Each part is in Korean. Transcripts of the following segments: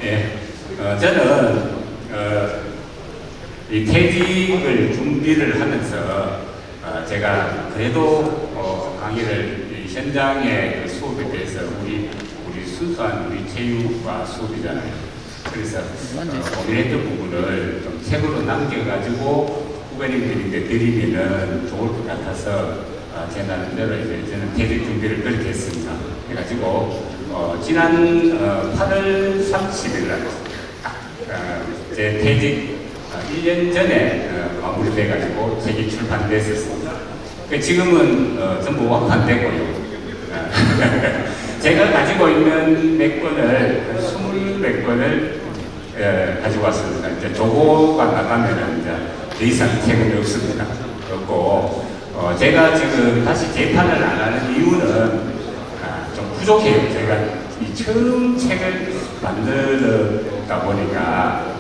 예, 저는 이 퇴직을 준비를 하면서 제가 그래도 강의를 이 현장의 그 수업에 대해서 우리 순수한 우리 체육과 수업이잖아요. 그래서 고민했던 부분을 좀 책으로 남겨가지고 후배님들에게 드리면은 좋을 것 같아서 제 나름대로 이제 저는 퇴직 준비를 그렇게 했습니다. 해가지고 지난 8월 30일 날 제 퇴직 1년 전에 마무리돼가지고 책이 출판됐었습니다. 지금은 전부 완판되고요. 제가 가지고 있는 몇 권을 한 20몇 권을 가지고 왔습니다. 이제 조고가 나가면은 이제 더 이상 책은 없습니다. 없고 제가 지금 다시 재판을 안 하는 이유는 좀 부족해요. 제가 이 처음 책을 만들다 보니까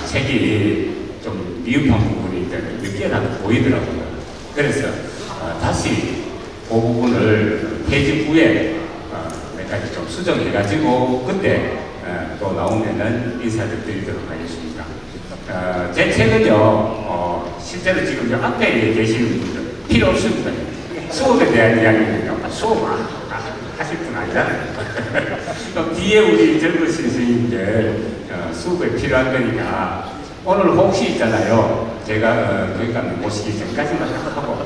책이 좀 미흡한 부분이 늦게라도 보이더라고요. 그래서 다시 그 부분을 퇴직 후에 몇 가지 좀 수정해가지고 그때 또 나오면은 인사를 드리도록 하겠습니다. 제 책은요, 실제로 지금 앞에 계시는 분들 필요 없습니다. 수업에 대한 이야기는요, 수업 하실 분 아니잖아요. 뒤에 우리 젊으신 선생님들 수업에 필요한 거니까 오늘 혹시 있잖아요. 제가 거기 가면 모시기 전까지만 하고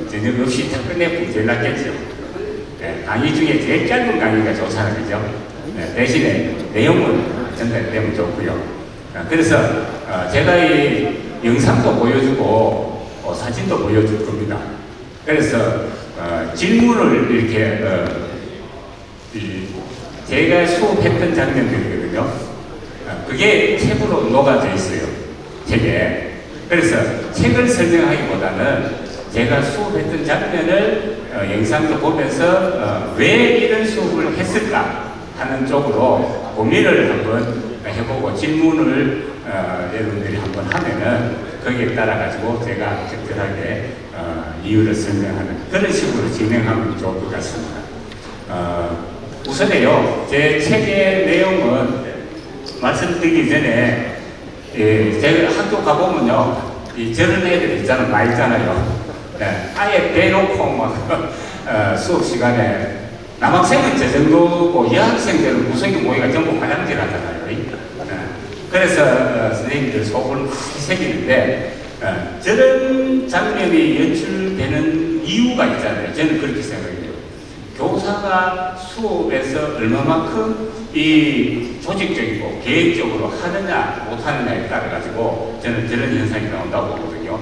저녁 없이 다 끝내고 제일 낫겠죠. 네, 강의 중에 제일 짧은 강의가 좋잖아요. 그죠? 네, 대신에 내용은 전달되면 좋고요. 그래서 제가 이 영상도 보여주고 사진도 보여줄 겁니다. 그래서 질문을 이렇게 제가 수업했던 장면들이거든요. 그게 책으로 녹아져 있어요. 책에. 그래서 책을 설명하기보다는 제가 수업했던 장면을 영상도 보면서 왜 이런 수업을 했을까 하는 쪽으로 고민을 한번 해보고 질문을 여러분들이 한번 하면은 거기에 따라 가지고 제가 적절하게 이유를 설명하는 그런 식으로 진행하면 좋을 것 같습니다. 우선에요, 제 책의 내용은 말씀드리기 전에 제가 학교 가보면요, 저런 애들 있잖아요, 나 있잖아요. 네, 아예 대놓고 막 수업 시간에 남학생은 저 정도고 여학생들은 무성기 모의가 전부 화장질 하잖아요. 네. 그래서 선생님들 속을 많이 새기는데 저런 장면이 연출되는 이유가 있잖아요. 저는 그렇게 생각해요. 교사가 수업에서 얼마만큼 이 조직적이고 계획적으로 하느냐 못하느냐에 따라 가지고 저는 저런 현상이 나온다고 보거든요.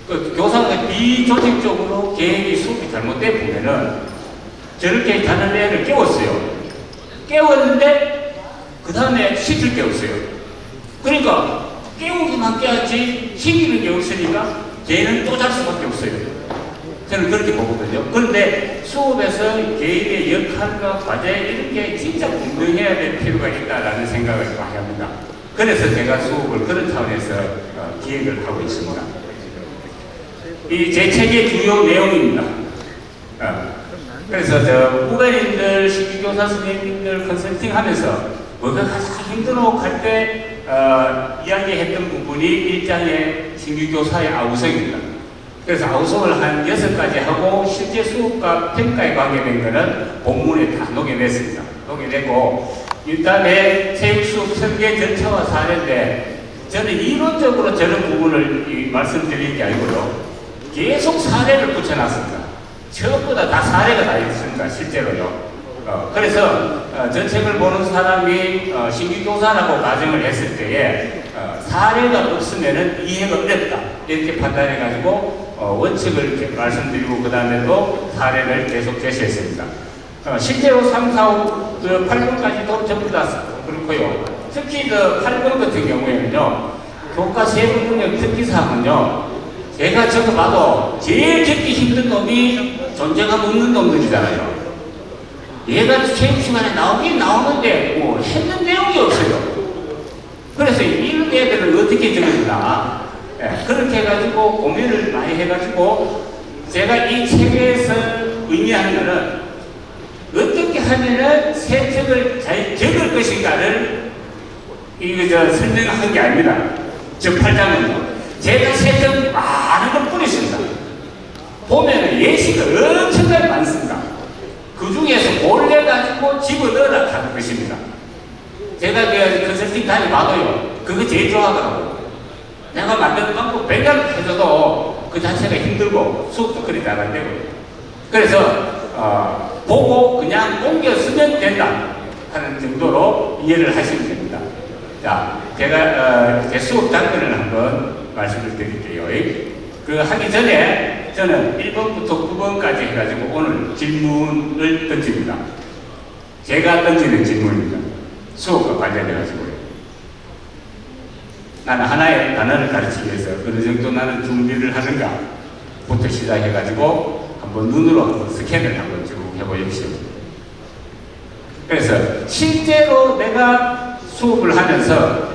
그 교사가 비조직적으로 계획이 수업이 잘못돼 보면은 저렇게 다른 애를 깨웠어요. 깨웠는데 그 다음에 시킬 게 없어요. 그러니까 깨우기만 깨야지 시키는 게 없으니까 걔는 또 잘 수밖에 없어요. 저는 그렇게 보거든요. 그런데 수업에서 개인의 역할과 과제 이런 게 진짜 분명해야 될 필요가 있다라는 생각을 많이 합니다. 그래서 제가 수업을 그런 차원에서 기획을 하고 있습니다. 이 제 책의 주요 내용입니다. 그래서 후배님들, 신규교사 선생님들 컨설팅 하면서 뭐가 가장 힘들어 할 때 이야기했던 부분이 일장의 신규교사의 아우성입니다. 그래서 아우성을 한 6가지 하고 실제 수업과 평가에 관계된 것은 본문에 다 녹여냈습니다. 녹여내고 일단의 체육수업 설계 절차와 사례인데 저는 이론적으로 저런 부분을 말씀드리는 게 아니고요. 계속 사례를 붙여놨습니다. 처음보다 다 사례가 다 있습니다. 실제로요. 그래서 저 책을 보는 사람이 신규교사라고 가정을 했을 때에 사례가 없으면 이해가 어렵다 이렇게 판단해가지고 원칙을 이렇게 말씀드리고 그 다음에 또 사례를 계속 제시했습니다. 실제로 3, 4, 5, 8번까지도 전부 다 그렇고요. 특히 8번 같은 경우에는요, 교과 세부 능력 특기사항은요, 제가 적어봐도 제일 적기 힘든 놈이 존재감 없는 놈들이잖아요. 얘가 체육 시간에 나오긴 나오는데 뭐 했는 내용이 없어요. 그래서 이런 애들을 어떻게 적어주나 그렇게 해가지고 고민을 많이 해가지고 제가 이 책에서 의미하는 거는 어떻게 하면은 세척을 잘 적을 것인가를 설명한 게 아닙니다. 저 8장은요. 제가 세척 많은 걸 뿌렸습니다. 보면 예시가 엄청나게 많습니다. 그 중에서 골라가지고 집어넣으라 하는 것입니다. 제가 그 컨설팅 다녀봐도요, 그거 제일 좋아하더라고요. 내가 만드는 방법 100년 해줘도 그 자체가 힘들고 수업도 그리 잘 안 되고. 그래서, 보고 그냥 옮겨 쓰면 된다 하는 정도로 이해를 하시면 됩니다. 자, 제가 제 수업 장면을 한번 말씀을 드릴게요. 그 하기 전에 저는 1번부터 9번까지 해가지고 오늘 질문을 던집니다. 제가 던지는 질문입니다. 수업과 관련해가지고요. 나는 하나의 단어를 가르치기 위해서 어느 정도 나는 준비를 하는가부터 시작해가지고 한번 눈으로 한번 스캔을 한번 쭉 해보십시오. 그래서 실제로 내가 수업을 하면서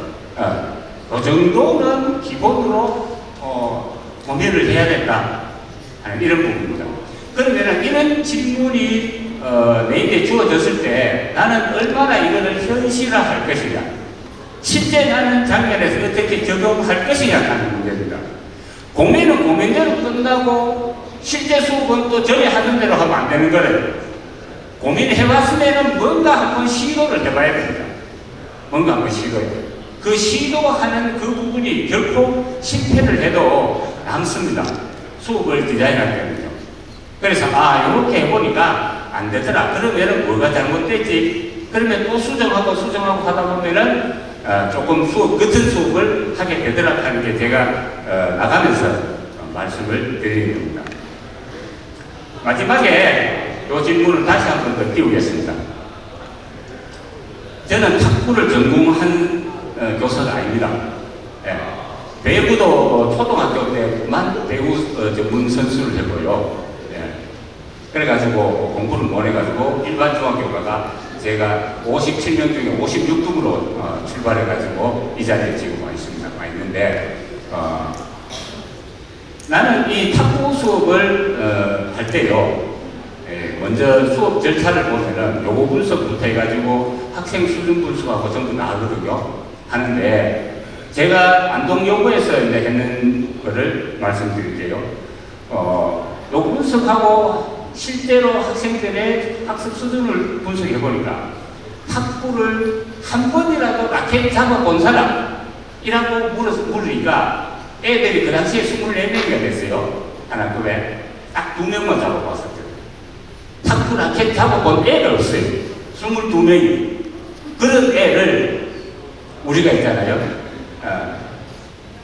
그 정도는 기본으로 고민을 해야 된다 하는 이런 부분입니다. 그러면 이런 질문이 내게 주어졌을 때 나는 얼마나 이거를 현실화할 것이냐, 실제 나는 장면에서 어떻게 적용할 것이냐 하는 문제입니다. 고민은 고민대로 끝나고 실제 수업은 또 전에 하던 대로 하면 안 되는 거예요. 고민해봤으면 뭔가 한번 시도를 해봐야 됩니다. 뭔가 한번 시도해요. 그 시도하는 그 부분이 결코 실패를 해도 남습니다. 수업을 디자인할 때는요. 그래서 이렇게 해보니까 안 되더라. 그러면은 뭐가 잘못됐지? 그러면 또 수정하고 하다 보면은 조금 같은 수업을 하게 되더라 하는 게 제가 나가면서 말씀을 드리는 겁니다. 마지막에 이 질문을 다시 한 번 더 띄우겠습니다. 저는 탁구를 전공한 교사가 아닙니다. 예. 배구도 초등학교 때만 배구 전문 선수를 해보요. 예. 그래가지고 공부를 못 해가지고 일반 중학교 가가 제가 57명 중에 56등으로 출발해가지고 이 자리에 지금 와 있는데 나는 이 탁구 수업을 할 때요. 먼저 수업 절차를 보면은 요거 분석부터 해가지고 학생 수준 분석하고 전부 나오거든요. 하는데 제가 안동여고에서 이제 했는 거를 말씀드릴게요. 요거 분석하고 실제로 학생들의 학습 수준을 분석해 보니까 탁구를 한 번이라도 라켓 잡아본 사람이라고 물으니까 애들이 그 당시에 24명이가 됐어요. 한 학급에 딱 2명만 잡아봤었죠. 탁구 라켓 잡아본 애가 없어요. 22명이. 그런 애를 우리가 있잖아요.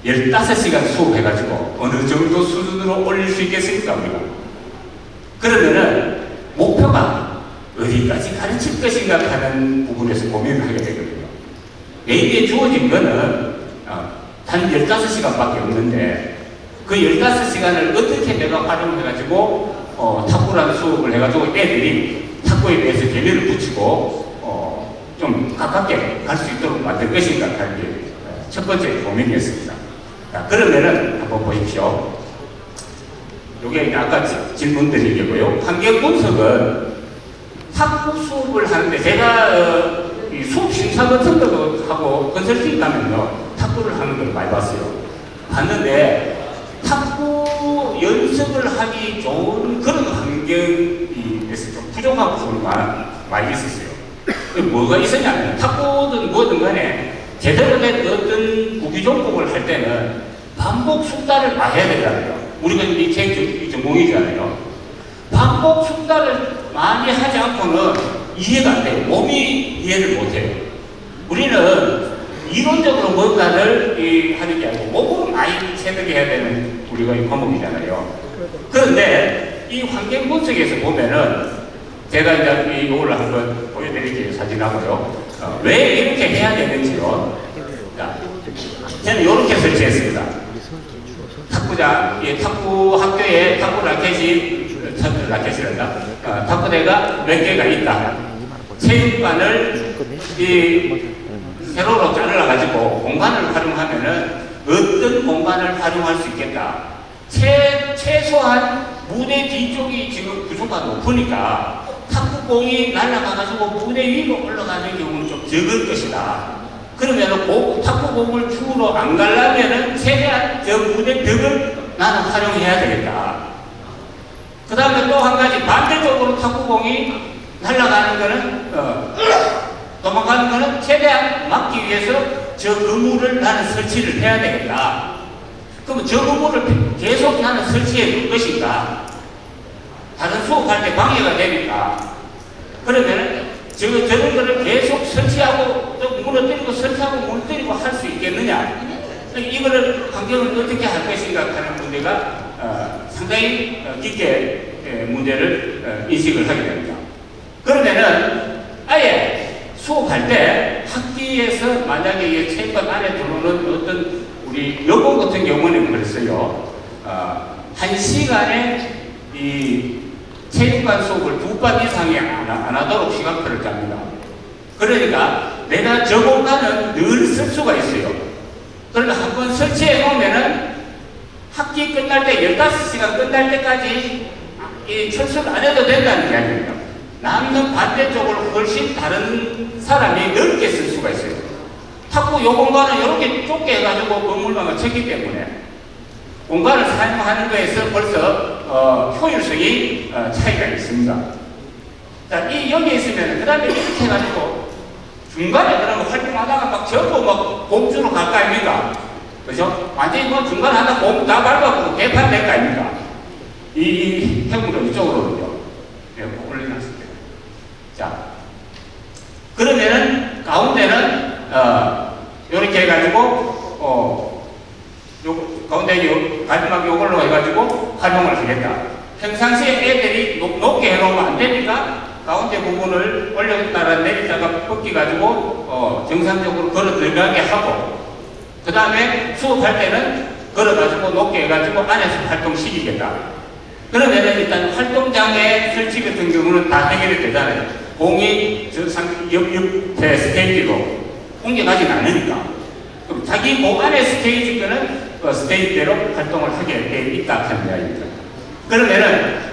15시간 수업해가지고 어느 정도 수준으로 올릴 수 있겠습니까, 우리가? 그러면은 목표가 어디까지 가르칠 것인가 하는 부분에서 고민을 하게 되거든요. 내게 주어진 거는 단 15시간밖에 없는데 그 15시간을 어떻게 내가 활용해가지고 탁구라는 수업을 해가지고 애들이 탁구에 대해서 재미를 붙이고 좀 가깝게 갈 수 있도록 만들 것인가 하는 게 첫 번째 고민이었습니다. 자, 그러면은 한번 보십시오. 이게 아까 질문 드린 게고요. 환경 분석은 탁구 수업을 하는데 제가 이 수업 심사 같은 것도 하고 컨설팅 가면요 탁구를 하는 걸 많이 봤어요. 봤는데 탁구 연습을 하기 좋은 그런 환경이 있어서 좀 부족한 부분이 많이 있었어요. 뭐가 있었냐면 탁구든 뭐든 간에 제대로 된 어떤 구기 종목을 할 때는 반복 숙달을 많이 해야 되잖아요. 우리가 이 체육 전공이잖아요. 반복 숙달을 많이 하지 않고는 이해가 안 돼요. 몸이 이해를 못 해요. 우리는 이론적으로 뭔가를 하는 게 아니고 몸으로 많이 체득해야 되는 우리가 이 과목이잖아요. 그런데 이 환경 분석에서 보면은 제가 이제 이걸 한번 보여드릴게요. 사진하고요. 왜 이렇게 해야 되는지요. 자, 저는 이렇게 설치했습니다. 탁구장, 탁구 학교에 탁구 라켓이란다. 탁구대가 몇 개가 있다. 체육관을 세로로 잘라가지고 공간을 활용하면은 어떤 공간을 활용할 수 있겠다. 최소한 무대 뒤쪽이 지금 구조가 높으니까 탁구 탁구공이 날아가가지고 무대 위로 올라가는 경우는 좀 적을 것이다. 그러면 탁구공을 주로 안 가려면은 최대한 저 무대 벽을 나는 활용해야 되겠다. 그 다음에 또 한 가지 반대쪽으로 탁구공이 날아가는 거는 도망가는 거는 최대한 막기 위해서 저 그물을 나는 설치를 해야 되겠다. 그러면 저 그물을 계속 나는 설치해 둘 것인가? 다른 수업할 때 방해가 되니까. 그러면 저런 거를 계속 설치하고 또 무너뜨리고 설치하고 무너뜨리고 할 수 있겠느냐? 이거를 환경을 어떻게 할 것인가 하는 문제가 상당히 깊게 문제를 인식을 하게 됩니다. 그러면은 아예 수업할 때 학기에서 만약에 이 체육관 안에 들어오는 어떤 우리 여고 같은 경우는 그랬어요. 1시간에 이 체육관 수업을 2반 이상이 안 하도록 시간표를 짭니다. 그러니까 내가 저 공간은 늘 쓸 수가 있어요. 그러나 한번 설치해 놓으면은 학기 끝날 때 15시간 끝날 때까지 이 철수를 안 해도 된다는 이야기입니다. 남는 반대쪽으로 훨씬 다른 사람이 넓게 쓸 수가 있어요. 탁구 요 공간은 이렇게 좁게 해가지고 건물망을 쳤기 때문에 공간을 사용하는 거에서 벌써 효율성이 차이가 있습니다. 자, 여기에 있으면 그 다음에 이렇게 해가지고 중간에 그러면 활동하다가 막 전부 막 공주로 갈 거 아닙니까? 그죠? 완전히 뭐 중간에 하다 공 다 밟아보고 개판 될 거 아닙니까? 이 해군도 이쪽으로는요. 네, 올려놨을 때. 자, 그러면은 가운데는 요렇게 해가지고 요 가운데 마지막 요걸로 해가지고 활용을 하겠다. 평상시에 애들이 높게 해놓으면 안 되니까 가운데 부분을 올렸다가 내리다가 벗기가지고 정상적으로 걸어 들어가게 하고 그 다음에 수업할 때는 걸어가지고 높게 해가지고 안에서 활동시키겠다. 그러면 일단 활동장애 설치 같은 경우는 다 해결이 되잖아요. 공이 옆에 스테이지로 옮겨가진 않으니까. 그럼 자기 공 안에 스테이지 거는 스테이지대로 활동을 하게 돼 있다 하는 이야기입니다. 그러면은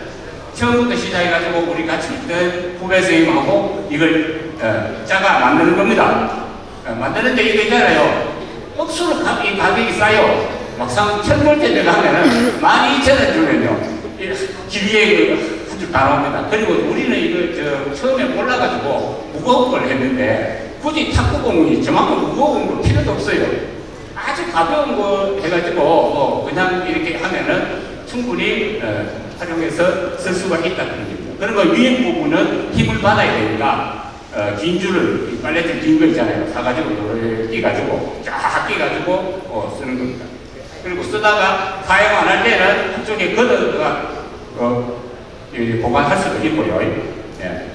처음부터 시작해가지고 우리 같이 있던 후배 선생님하고 이걸 짜가 만드는 겁니다. 만드는데 이거 있잖아요. 억수로 이 가격이 싸요. 막상 천벌 때 들어가면은 12,000원 주면요. 길이에 한 줄 다 나옵니다. 그리고 우리는 이거 처음에 몰라가지고 무거운 걸 했는데 굳이 탁구공이 저만큼 무거운 거 필요도 없어요. 아주 가벼운 거 해가지고 그냥 이렇게 하면은 충분히 활용해서 쓸 수가 있다는 겁니다. 그리고 위에 부분은 힘을 받아야 되니까 긴 줄을 빨래줄 긴 거 있잖아요. 사가지고 이렇게 끼가지고 쫙 끼가지고 쓰는 겁니다. 그리고 쓰다가 사용 안 할 때는 한쪽에 걷어가 보관할 수도 있고요. 예.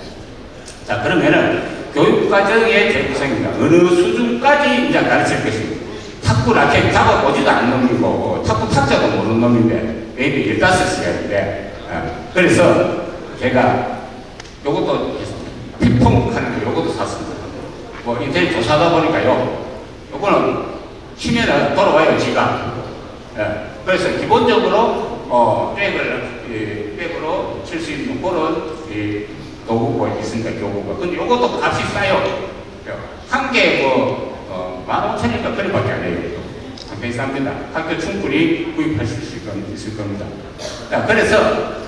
자, 그러면은 교육과정의 재구성입니다. 어느 수준까지 이제 가르칠 것입니다. 탁구 라켓 잡아보지도 않는 놈이고 탁구 탁자도 모르는 놈인데 매일 15시간인데 그래서 제가 요것도 핑퐁 하는 거 요것도 샀습니다. 뭐 인터넷 조사하다 보니까요 요거는 치면은 돌아와요 지가. 그래서 기본적으로 백으로 칠 수 있는 그런 도구가 있습니다. 교구가. 근데 요것도 값이 싸요. 한 개 15,000원인가 그래밖에 안 해요. 상당히 쌉니다. 학교 충분히 구입하실 수 있을 겁니다. 자, 그래서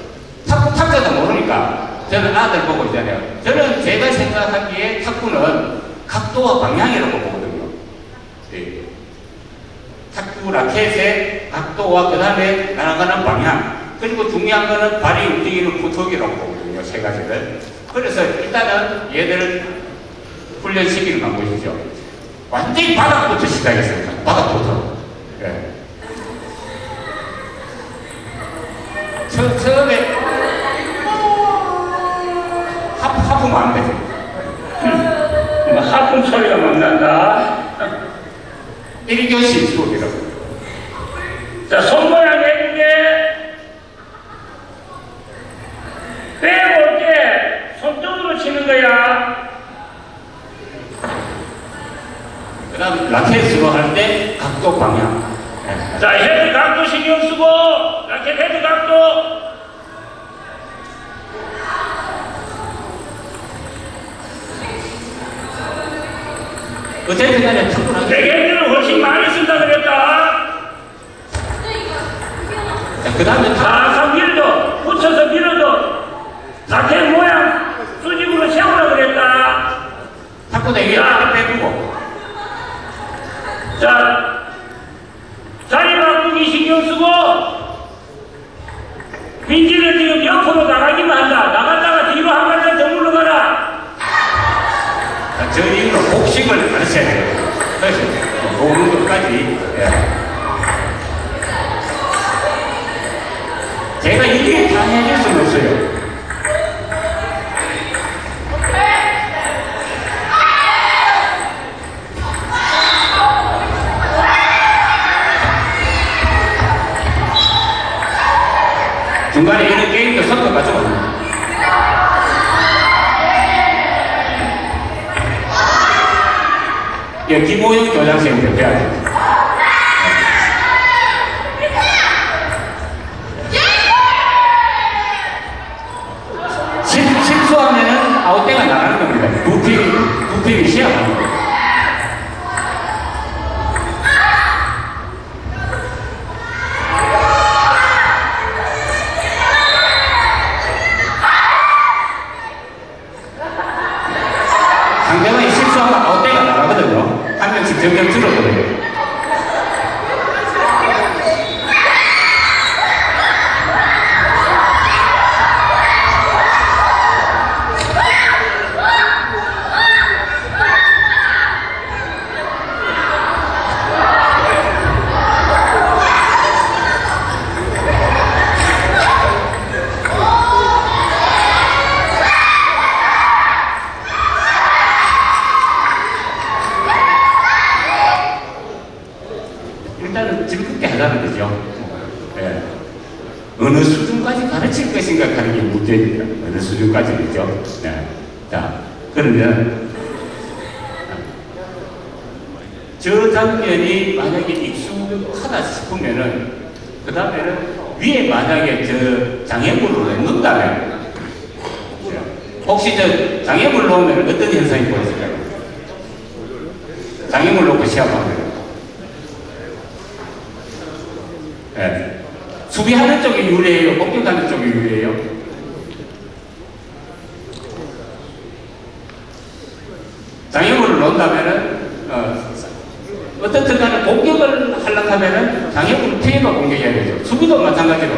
탁자도 모르니까 저는 아들 보고 있잖아요. 저는 제가 생각하기에 탁구는 각도와 방향이라고 보거든요. 네. 탁구 라켓의 각도와 그 다음에 날아가는 방향 그리고 중요한 거는 발이 움직이는 구턱이라고 보거든요. 세 가지를. 그래서 일단은 얘들을 훈련시키는 방법이죠. 완전히 바닥부터 시작했습니다. 바닥부터. 예. 처음에 하품 안 되죠. 하품 소리가 막 난다. 1교시 수업이라고. 자, 손 모양 해줄게. 빼고 이제 손등으로 치는 거야. 그 다음 라켓으로 할 때 각도 방향. 네. 자, 헤드 각도 신경 쓰고 라켓 헤드 각도. 어쨌든 간에 충분하게. 대개들은 훨씬 많이 쓴다 그랬다. 그 다음에 사상 밀어도, 붙여서 밀어도, 사태 모양 수직으로 세우라 그랬다. 탁구 대기 빼고. 자, 자리 바꾸기 신경 쓰고, 민지는 지금 옆으로 나가기만 한다. 나갔다가 뒤로 한 발짝 더 물러가라. 저 이후로 복식을 가르쳐야 돼요. 그래서 보는 것까지. 예. 제가 이게 다 해줄 수는 없어요. 중간에 이런 게임도 섞어가지고. 예, 김호영 교장선생님 대표하죠. 실수하면은 아웃대가 나가는 겁니다. 두 팀이 시합하는 거예요. 상대방이 실수하면 아웃대가 나가거든요. 한 명씩 점점 줄어들어요. 일단은 즐겁게 하자는 거죠. 예. 어느 수준까지 가르칠 것인가 하는 게 문제입니다. 어느 수준까지겠죠. 네. 자, 그러면 저 장면이 만약에 익숙하다 싶으면은 그 다음에는 위에 만약에 저 장애물을 넣는다면 혹시 저 장애물 넣으면 어떤 현상이 보였을까요? 장애물 놓고 시합하면 네. 수비하는 쪽이 유리해요? 공격하는 쪽이 유리해요? 장애물을 넣는다면은 어떻든 간에 공격을 하려고 하면은 장애물을 피해가 공격해야 되죠. 수비도 마찬가지로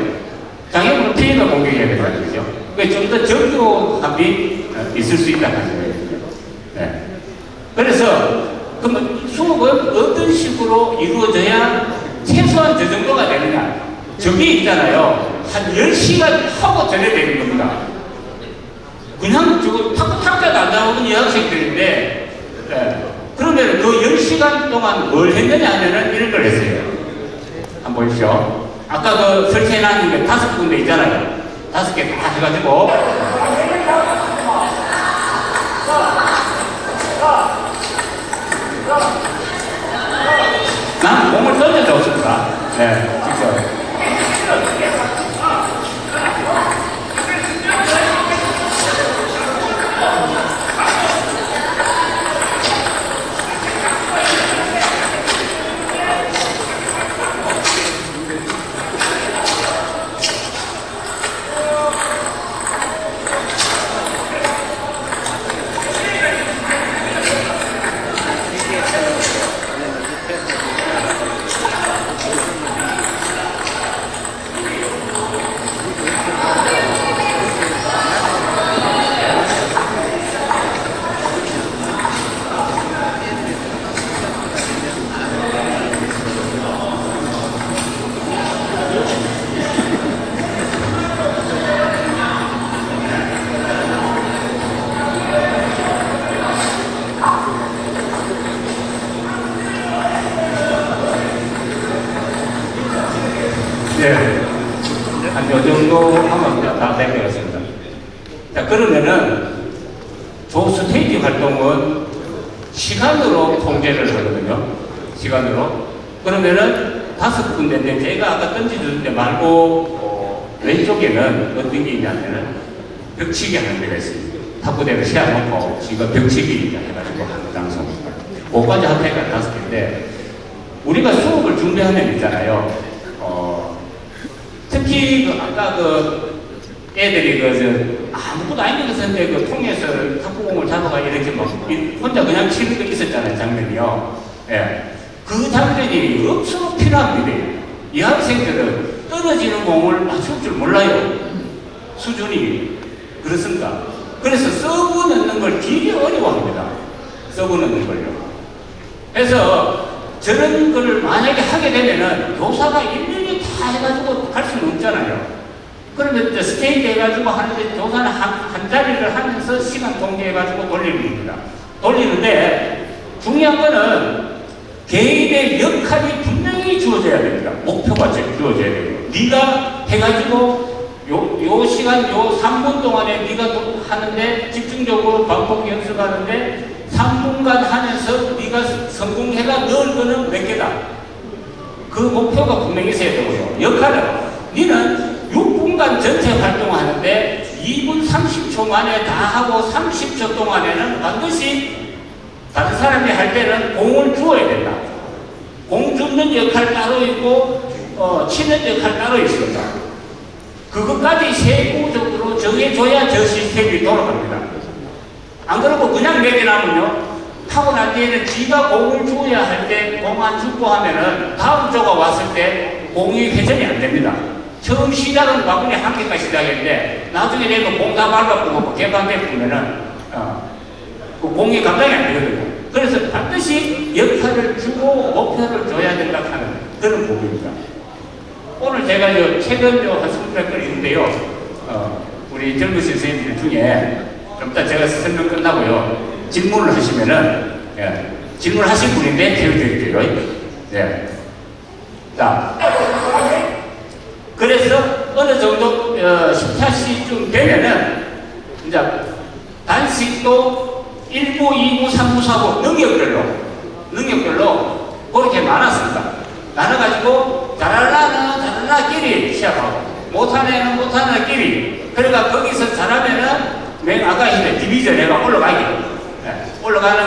장애물을 피해가 공격해야 된다는 거죠. 그러니까 좀 더 정교함이 있을 수 있다는 거예요. 네. 그래서 그러면 수업은 어떤 식으로 이루어져야 최소한 저 정도가 되느냐. 저기 있잖아요. 한 10시간 하고 전에 되는 겁니다. 그냥 저거 탁자도 안 나오는 여학생들인데, 네. 그러면 그 10시간 동안 뭘 했느냐 하면은 이런 걸 했어요. 한번 보십시오. 아까 그 설치해놨는 게 5군데 있잖아요. 5개 다 해가지고. 난 공을 던져줬습니다. 네, 직접. 네. 한 요 정도 하면 다 된 것 같습니다. 자, 그러면은 조 스테이지 활동은 시간으로 통제를 하거든요. 시간으로. 그러면은 5군데인데 제가 아까 던져주는데 말고 왼쪽에는 어떤 게 있냐면은 벽치기 하는 데가 있습니다. 탁구대를 세워놓고 지금 벽치기 해가지고 하는 장소입니다. 그까지 합해가 5개인데, 우리가 수업을 준비하면 있잖아요. 특히 아까 애들이 아무것도 아닌 것 같은데 통에서 탁구공을 잡아가 이렇게 막 혼자 그냥 치는 거 있었잖아요, 장면이요. 예. 그 장면이 없어도 필요합니다. 이 학생들은 떨어지는 공을 맞출 줄 몰라요. 수준이. 그렇습니까? 그래서 서브 넣는 걸 되게 어려워합니다. 서브 넣는 걸요. 그래서 저런 걸 만약에 하게 되면은 교사가 일일이 다 해가지고 갈 수는 없잖아요. 그러면 이제 스테이지 해가지고 하는데 교사는 한 자리를 하면서 시간 통제해가지고 돌리는 겁니다. 돌리는데 중요한 거는 개인의 역할이 분명히 주어져야 됩니다. 목표가 주어져야 돼요. 네가 해가지고 요 시간 요 3분 동안에 네가 하는데 집중적으로 반복 연습하는데 3분간 하면서 네가 성공해가 넣을 거는 몇 개다. 그 목표가 분명히 있어야 되고요. 역할은 너는 6분간 전체 활동하는데 2분 30초 만에 다 하고 30초 동안에는 반드시 다른 사람이 할 때는 공을 주어야 된다. 공 줍는 역할 따로 있고 치는 역할 따로 있습니다. 그것까지 세부적으로 정해줘야 저 시스템이 돌아갑니다. 안 그러고 그냥 내려놔면요, 타고 난 뒤에는 지가 공을 줘야 할 때 공 안 줍고 하면은 다음 조가 왔을 때 공이 회전이 안 됩니다. 처음 시작은 바구니 한 개가 시작했는데 나중에 되면 공 다 밟아보고 개방돼 보면은 그 공이 감당이 안 되거든요. 그래서 반드시 역할을 주고 목표를 줘야 된다 하는 그런 부분입니다. 오늘 제가 최근 한 20분 있는데요. 우리 젊으신 선생님들 중에 좀 이따 제가 설명 끝나고요. 질문을 하시면은, 예, 질문하신 분인데 드릴게요. 예. 자. 그래서 어느 정도 10차시쯤 되면은 이제 단식도 1부, 2부, 3부, 4부 능력별로 그렇게 나눴습니다. 나눠가지고 잘하나끼리 시작하고 못하는 끼리. 그러니까 거기서 잘하면은 아까 했던 디비전 해가 올라가는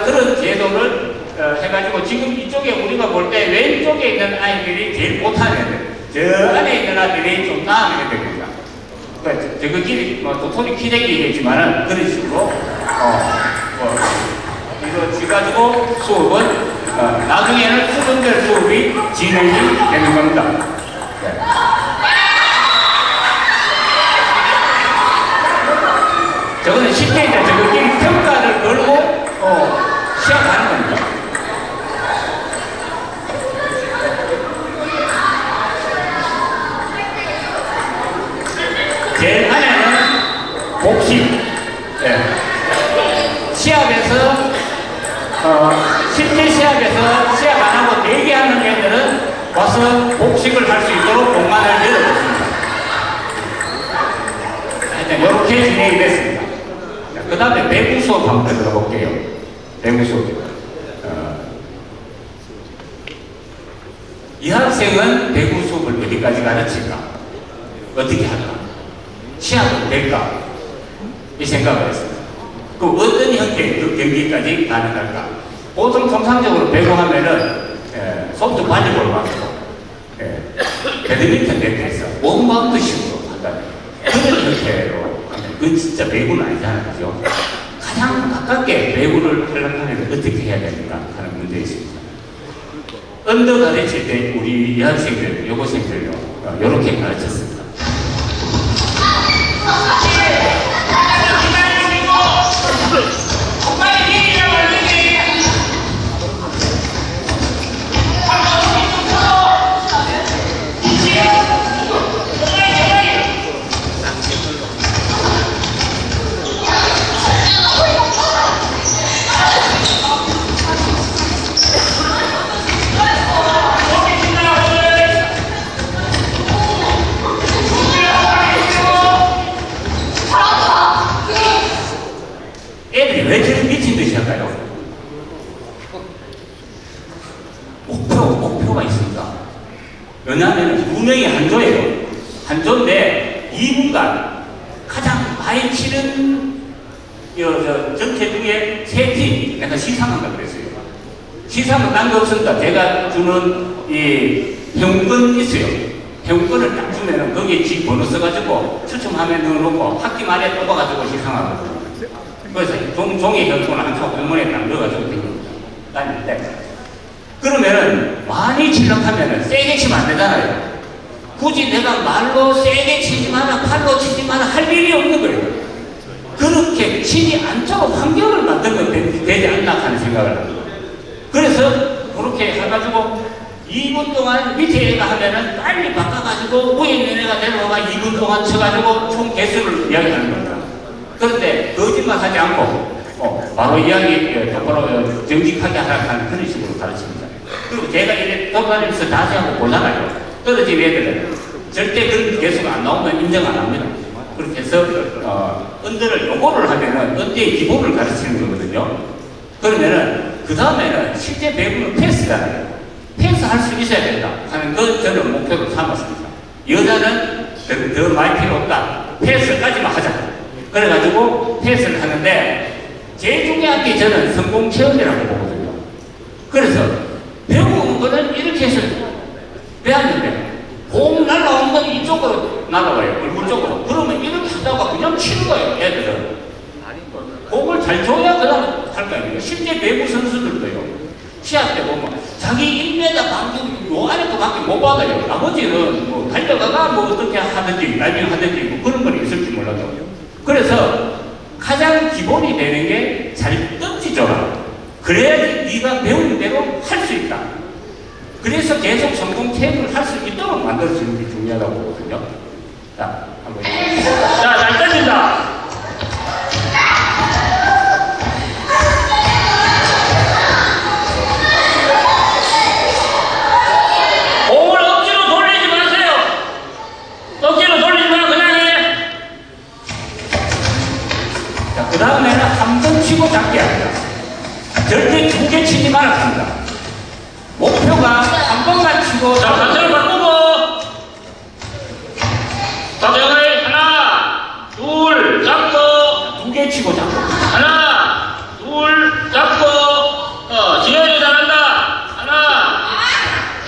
그런 제도를 해가지고 지금 이쪽에 우리가 볼 때 왼쪽에 있는 아이들이 제일 못하는 애들, 저 안에 있는 아이들이 좀 나은 애들입니다. 저거끼리 도토리 키대기 얘기했지만은 그런 식으로 이거 지가지고 수업은 나중에는 수분별 수업이 진행이 되는 겁니다. 네. 저거는 쉽게 이제 저거끼리 평가를 걸고 시작하는 겁니다. 제일 안에는 복식. 네. 시합에서 실제 시합에서 시합 안 하고 대기하는 애들은 와서 복식을 할 수 있도록 공간을 열어줬습니다. 하여튼 이렇게 진행이 됐습니다. 그 다음에 배구 수업 한번 들어볼게요. 배구 수업. 이 학생은 배구 수업을 어디까지 가르칠까? 어떻게 할까? 시합은 될까? 이 생각을 했습니다. 그 어떤 형태의 경기까지 가능할까? 보통 통상적으로 배구하면은 소프트 발리볼 같고 배드민턴 대회에서 원바운드 식으로 한다면 그런 형태로 하면 그건 진짜 배구는 아니잖아요. 그죠? 가장 가깝게 배구를 하려면 어떻게 해야 됩니까? 하는 문제가 있습니다. 언더 가르칠 때 우리 여학생들, 여고생들요 이렇게 가르쳤습니다. 애들이 왜 저렇게 미친 듯이 할까요? 목표가 있습니다. 왜냐하면 분명히 한 조예요. 한 조인데 2분간 가장 많이 치는 전체 중에 3팀, 내가 시상한다 그랬어요. 시상은 딴 게 없습니다. 제가 주는 이 회원권 있어요. 회원권을 딱 주면은 거기에 지 번호 써가지고 추첨하면 넣어놓고 학기 말에 뽑아가지고 시상하거든요. 그래서 종이 회원권을 항상 공문에 딱 넣어가지고 다니는데, 그러면은 많이 칠락하면은 세게 치면 안 되잖아요. 굳이 내가 말로 세게 치지 마라, 팔로 치지 마라 할 일이 없는 거예요. 그렇게 치지 않도록 환경을 만들면 되지 않나 하는 생각을 합니다. 그래서 그렇게 해가지고 2분 동안 밑에 애가 하면은 빨리 바꿔가지고 위에 있는 애가 내려와가 2분 동안 쳐가지고 총 개수를 이야기하는 겁니다. 그런데 거짓말 하지 않고 바로 이야기 똑바로 정직하게 하라는 그런 식으로 가르칩니다. 그리고 제가 이제 돌아다니면서 다시 하고 보잖아요. 떨어진 애들은 절대 그런 개수가 안 나오면 인정 안 합니다. 그렇게 해서 언더를 요거를 하면은 언더의 기본을 가르치는 거거든요. 그러면은 그 다음에는 실제 배구는 패스잖아요. 패스할 수 있어야 된다 하는 건 저는 목표로 삼았습니다. 여자는 더 많이 필요 없다. 패스까지만 하자. 그래가지고 패스를 하는데 제일 중요한 게 저는 성공 체험이라고 보거든요. 그래서 배우는 거는 이렇게 해서 배웠는데 공 날라온 건 이쪽으로 날아와요. 얼굴 쪽으로. 그러면 이렇게 하다가 그냥 치는 거예요. 애들은. 공을 잘 줘야 그 다음에 할 거 아닙니까? 실제 배구 선수들도요. 시합 때 보면 자기 1m 방금 요 안에 거밖에 못 받아요. 나머지는 뭐 달려가가 뭐 어떻게 하든지 라이빙 하든지 뭐 그런 건 있을지 몰라도. 그래서 가장 기본이 되는 게 잘 던지줘라. 그래야지 네가 배운 대로 할 수 있다. 그래서 계속 성공 체험을 할 수 있도록 만들어주는 게 중요하다고 보거든요. 자, 한번. 자, 잘 던진다. 공을 억지로 돌리지 마세요. 억지로 돌리지 마, 그냥 해. 자, 그 다음에는 한 번 치고 잡기 합니다. 절대 2개 치지 말아 합니다. 목표가 한 번만 치고. 자, 단체를 바꾸고. 자, 대가리 하나, 둘, 잡고. 2개 치고 잡고. 하나, 둘, 잡고. 지현이 잘한다. 하나.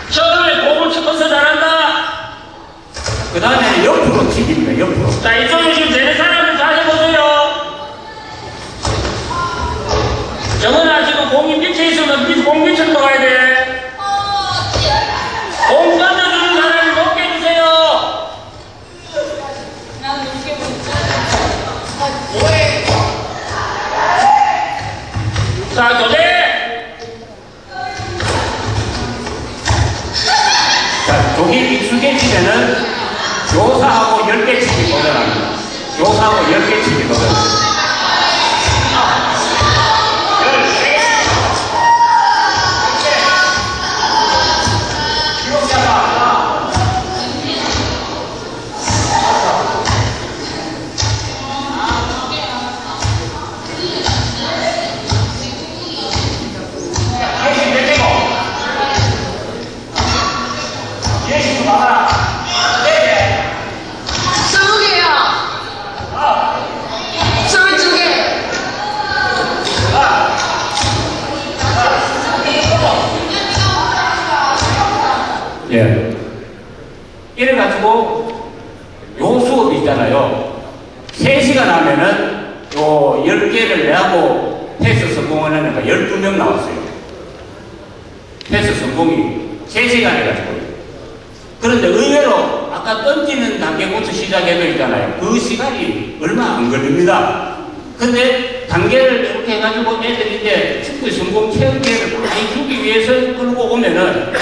처음에 공을 쳐서 잘한다. 그 다음에는 옆으로 치기입니다. 옆으로. 자, 이쪽에 지금 되는 사람들 다 해보세요. 정은아, 지금 공이 밑에 있으면 공 밑으로 가야 돼. 공 던져주는 사람이 높게 해주세요. 나는 이렇게 보니까 자, 교대. 자, 저기 익숙해지면은 교사하고 10개 치기 도전합니다. 교사하고 10개 치기 도전. 예. 이래가지고 요 수업이 있잖아요. 3시간 하면은 요 10개를 내하고 패스 성공하는 애가 12명 나왔어요. 패스 성공이 3시간 해가지고. 그런데 의외로 아까 던지는 단계부터 시작해도 있잖아요. 그 시간이 얼마 안 걸립니다. 근데 단계를 이렇게 해가지고 애들이 이제 축구 성공 체험기회를 많이 주기 위해서 끌고 오면은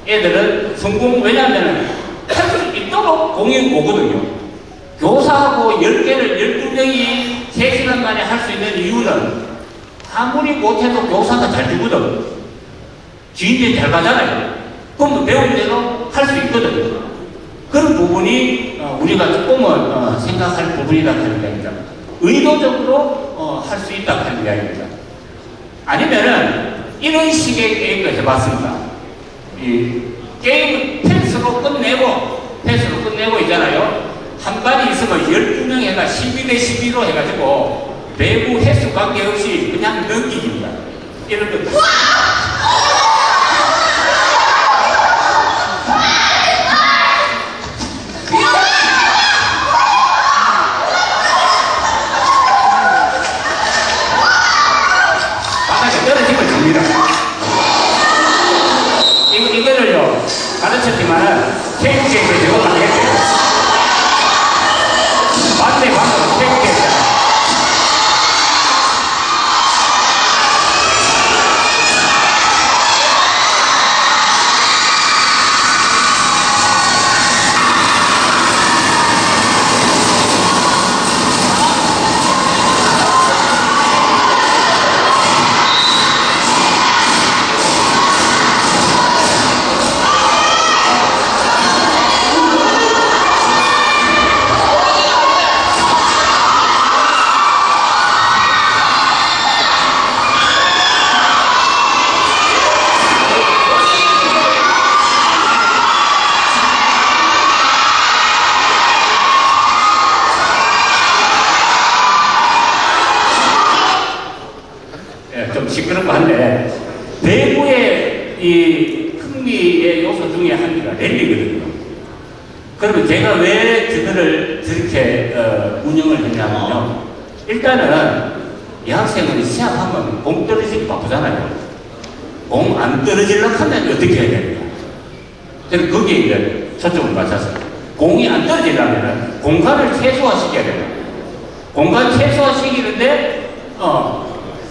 애들은 성공, 왜냐하면 할 수 있도록 공이 오거든요. 교사하고 10개를 12명이 3시간 만에 할 수 있는 이유는 아무리 못해도 교사가 잘 주거든. 지인들이 잘 가잖아요. 그럼 배운 대로 할 수 있거든요. 그런 부분이 우리가 조금은 생각할 부분이다 하는 이야기입니다. 의도적으로 할 수 있다 하는 이야기입니다. 아니면은 이런 식의 게임을 해봤습니다. 이 게임은 패스로 끝내고 있잖아요. 한 반이 있으면 12명 해가 12대 12로 해가지고 배구 횟수 관계없이 그냥 넘기기입니다. 이런 거. 바닥에 떨어지면 됩니다. 이거를요, 가르쳤지만은, 체육계에서 저거 안 했대요. 반대 방으로 체육계에서. 좀 시끄럽고 한데, 대구의 이 흥미의 요소 중에 하나가 랠리거든요. 그러면 제가 왜 저들을 저렇게 운영을 했냐면요. 일단은 여학생은 시합하면 공 떨어지기 바쁘잖아요. 공 안 떨어지려고 하면 어떻게 해야 됩니까? 저는 거기에 이제 초점을 맞췄어요. 공이 안 떨어지려면 공간을 최소화시켜야 돼요. 공간 최소화시키는데,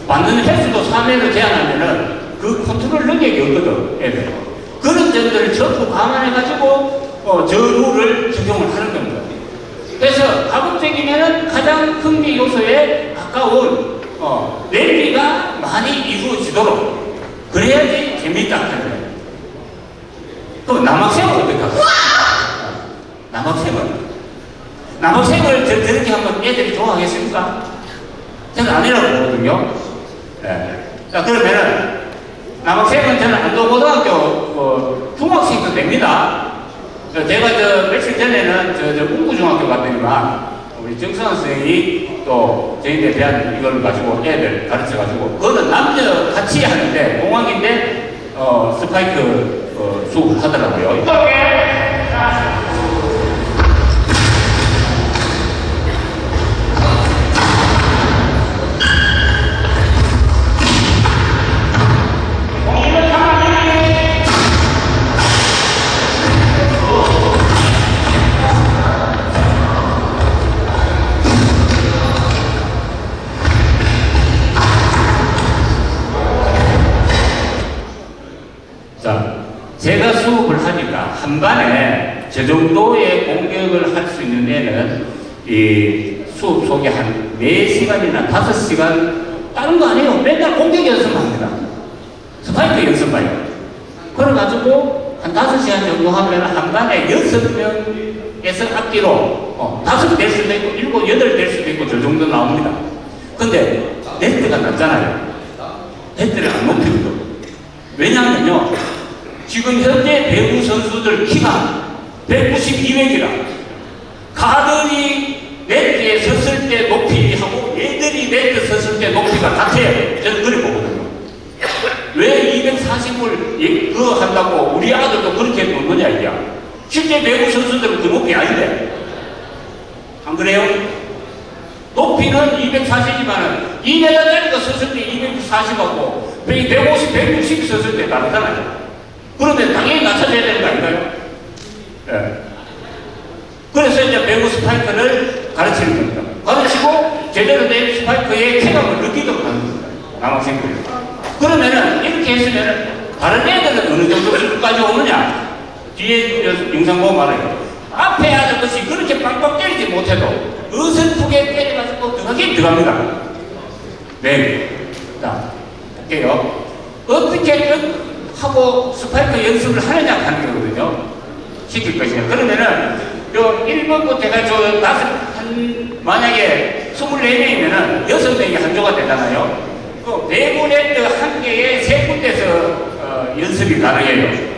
받는 횟수도 3회로 제한하면은 그 컨트롤 능력이 없거든, 애들. 그런 점들을 전부 감안해가지고, 저 룰을 적용을 하는 겁니다. 그래서 가급적이면은 가장 흥미 요소에 가까운, 랠리가 많이 이루어지도록, 그래야지 재미있다 하는 거예요. 그럼 남학생은 어떻게 할까요? 남학생을 저렇게 하면 애들이 좋아하겠습니까? 저는 아니라고 보거든요. 네. 자, 그러면은, 남학생은 저는 안동고등학교, 중학생도 됩니다. 제가 며칠 전에는 운구중학교 갔더니만, 우리 정승환 선생님이 또 저희들에 대한 이걸 가지고 애들 가르쳐가지고, 그거는 남녀 같이 하는데, 공학인데, 스파이크 수업을 하더라고요. 자, 제가 수업을 하니까 한 반에 저 정도의 공격을 할 수 있는 애는 이 수업 속에 한 4시간이나 5시간 다른 거 아니에요. 맨날 공격 연습합니다. 스파이크 연습해요. 그래가지고 한 5시간 정도 하면 한 반에 6명에서 앞뒤로 5 될 수도 있고 7, 8 될 수도 있고 저 정도 나옵니다. 근데 네트가 낮잖아요. 네트를 안 높이거든요. 왜냐하면요, 지금 현재 배구 선수들 키가 192m이라 가들이 네트에 섰을 때 높이하고 얘들이 네트 섰을 때 높이가 같아요. 저는 그래 보거든요. 왜 240을 그거 한다고 우리 아들도 그렇게 놓은 거냐 이게. 실제 배구 선수들은 그 높이 아닌데 안 그래요? 높이는 240이지만 2m짜리가 섰을 때 240하고 150, 160 섰을 때 다르잖아요. 그러면 당연히 낮춰져야 되는 거 아닌가요? 예. 그래서 이제 배구 스파이크를 가르치는 겁니다. 가르치고 제대로 된 스파이크의 쾌감을 느끼도록 하는 겁니다. 남학생들이. 그러면은 이렇게 했으면은 다른 애들은 어느 정도 수준까지 오느냐? 뒤에 영상 보면 알아요. 앞에 아저씨 그렇게 빵빵 때리지 못해도 어설프게 때려가지고 들어가긴 들어갑니다. 네. 자, 할게요. 어떻게든 하고 스파이크 연습을 하느냐 하는 거거든요. 시킬 것이냐. 그러면은 요 1번부터 해가지고 만약에 24명이면은 6명이 한 조가 되잖아요. 그 배구 네트 한 개에 3군데서 연습이 가능해요.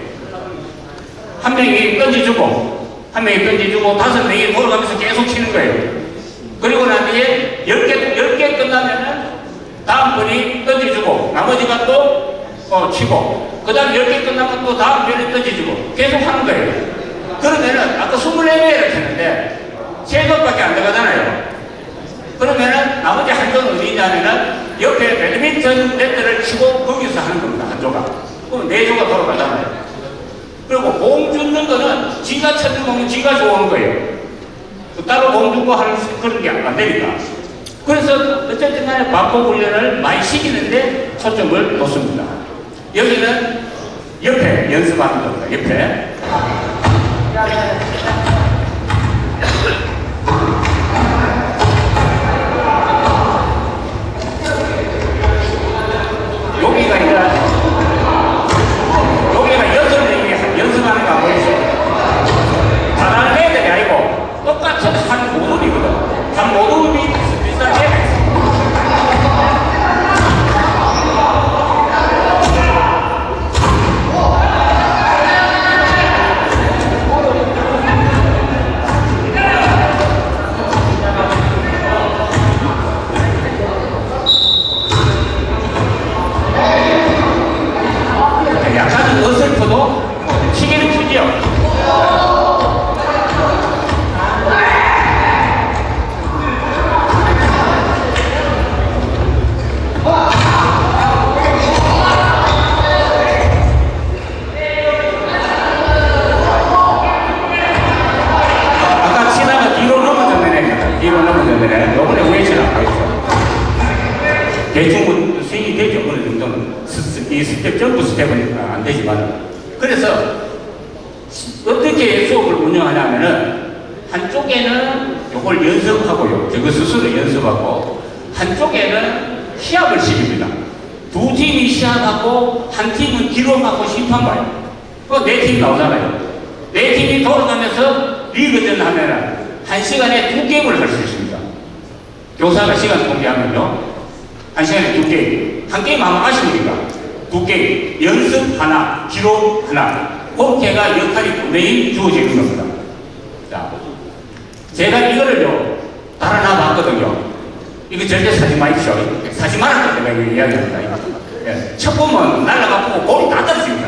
한 명이 던져주고, 한 명이 던져주고, 5명이 돌아가면서 계속 치는 거예요. 그리고 난 뒤에 10개 끝나면은 다음 분이 던져주고 나머지가 또 치고 그 다음 10개 끝나면 또 다음 편이 던져주고 계속 하는 거예요. 그러면은 아까 24개를 했는데 3번밖에 안 들어가잖아요. 그러면은 나머지 한 조는 어디 있냐면은 옆에 배드민턴 네트를 치고 거기서 하는 겁니다. 한 조가. 그럼 4조가 돌아가잖아요. 그리고 공 주는 거는 지가 찾는 공은 지가 좋아하는 거예요. 따로 공 주고 하는 그런 게 안 되니까. 그래서 어쨌든 간에 반복 훈련을 많이 시키는데 초점을 놓습니다. 여기는 옆에 연습하는 겁니다. 옆에. 여기가 연습하는 거 안 보이죠? 잘하는 애들이 아니고 똑같은 한 모둠이거든. 한 모둠이 비슷비슷하게 약간 어설퍼도 치기는 치죠. 아까 치다가 뒤로 넘어졌네. 뒤로 넘어졌네. 요번에 왜 치나 보겠어. 대충 스윙이 되죠. 어느 정도는. 이 스텝, 점프 스텝은 안 되지만. 그래서 어떻게 수업을 운영하냐면은 한쪽에는 요걸 연습하고요. 저거 스스로 연습하고 한쪽에는 시합을 시킵니다. 두 팀이 시합하고 한 팀은 기록하고 심판 봐요. 그 4팀 나오잖아요. 4팀이 돌아가면서 리그전 하면은 1시간에 2게임을 할 수 있습니다. 교사가 시간 공개하면요. 1시간에 2게임. 한 게임 하면 아쉬우니까 2게임. 연습 하나, 기록 하나. 그렇게가 역할이 분명히 주어지는 겁니다. 자, 제가 이거를요, 달아나 봤거든요. 이거 절대 사지 마십시오. 사지 말라고 내가 이거 이야기합니다. 예. 첫 보면 날아가고 볼이 다 떨어집니다.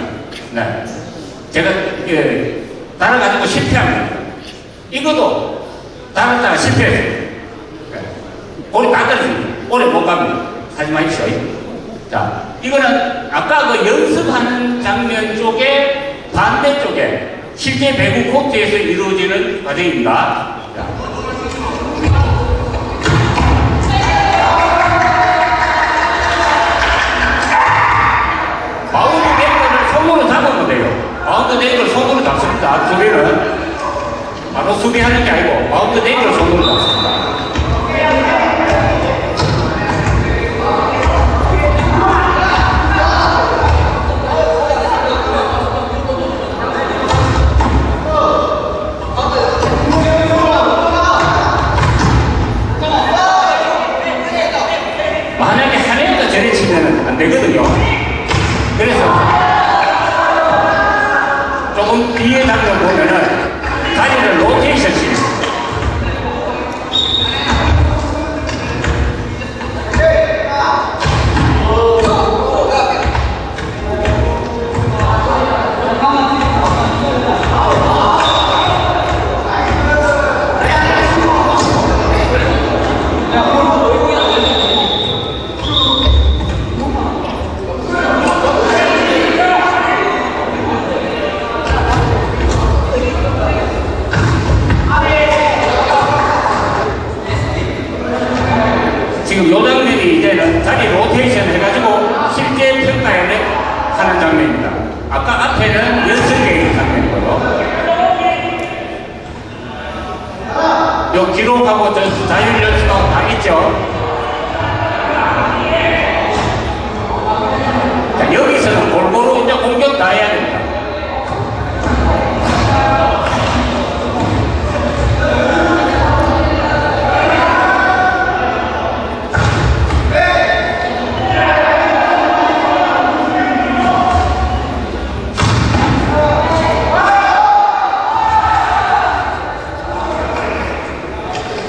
네. 제가, 달아가지고 실패합니다. 이것도 달았다가 실패했어요. 예. 볼이 다 떨어집니다. 오래 못 갑니다. 사지 마십시오. 자, 이거는 아까 그 연습하는 장면 쪽에 반대쪽에 실제 배구 코트에서 이루어지는 과정입니다. 자. 바운드 넥을 손으로 잡으면 돼요. 바운드 넥을 손으로 잡습니다. 수비는 바로 수비하는 게 아니고 바운드 넥을 손으로 잡습니다. 만약에 한 애가 저래 치면 안 되거든요. 그래서 조금 뒤에 장면 보면은 다리를 로테이션 시킵니다. 지금 요 장면이 이제는 자리 로테이션 해가지고 실제 평가에 하는 장면입니다. 아까 앞에는 연습계의 장면이고요. 요 기록하고 자율 연습하고 다 있죠. 자, 여기서는 골고루 이제 공격 다 해야 됩니다.